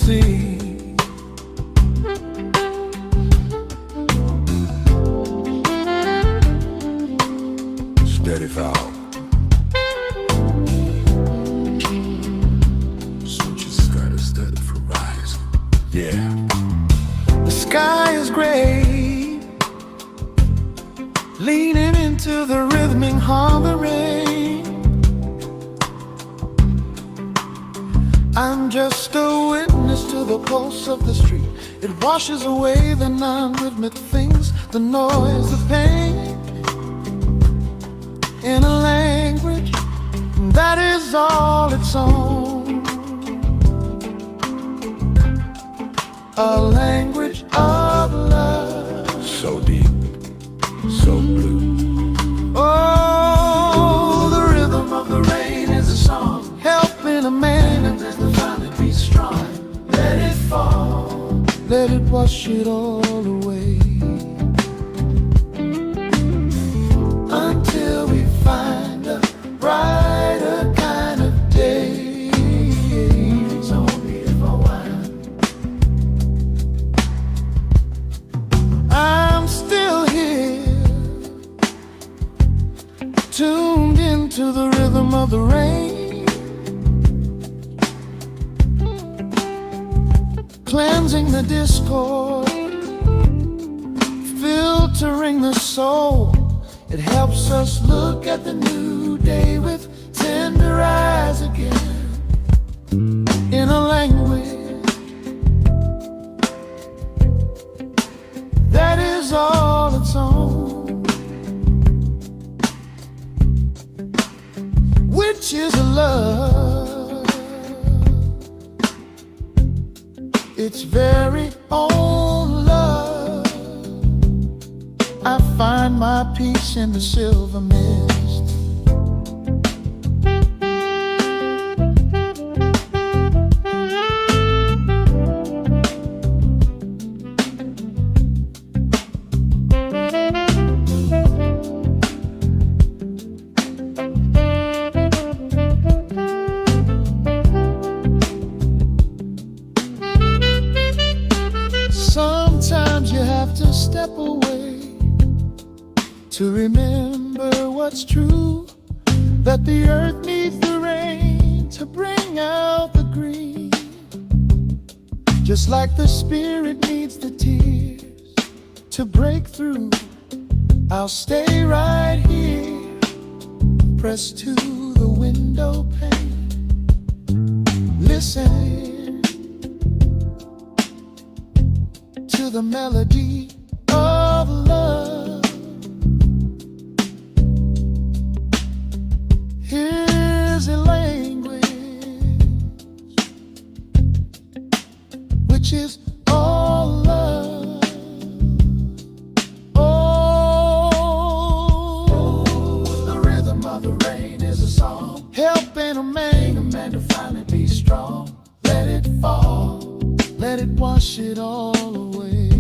sea. Steady foul. So you just gotta study for rise. Yeah. The sky is gray, leaning into the rhythmic hum of rain. I'm just a witness to the pulse of the street. It washes away the non-rhythmic things, the noise, the pain, in a language that is all its own. A language of love, so deep, so blue. Oh, the rhythm of the rain is a song, helping a man to finally be strong. Let it fall, let it wash it all away, until we find a brighter kind of day. So beautiful one. I'm still here, tuned into the rhythm of the rain, cleansing the discord, filtering the soul. It helps us look at the new day with tender eyes again, in a language that is all its own, which is a love, its very own love. I find my peace in the silver mist. Sometimes you have to step away to remember what's true, that the earth needs the rain to bring out the green, just like the spirit needs the tears to break through. I'll stay right here, pressed to the window pane, listen to the melody of love. Here's a language which is all love. Oh, the rhythm of the rain is a song, helping a man to finally be strong. Let it fall, let it wash it all away.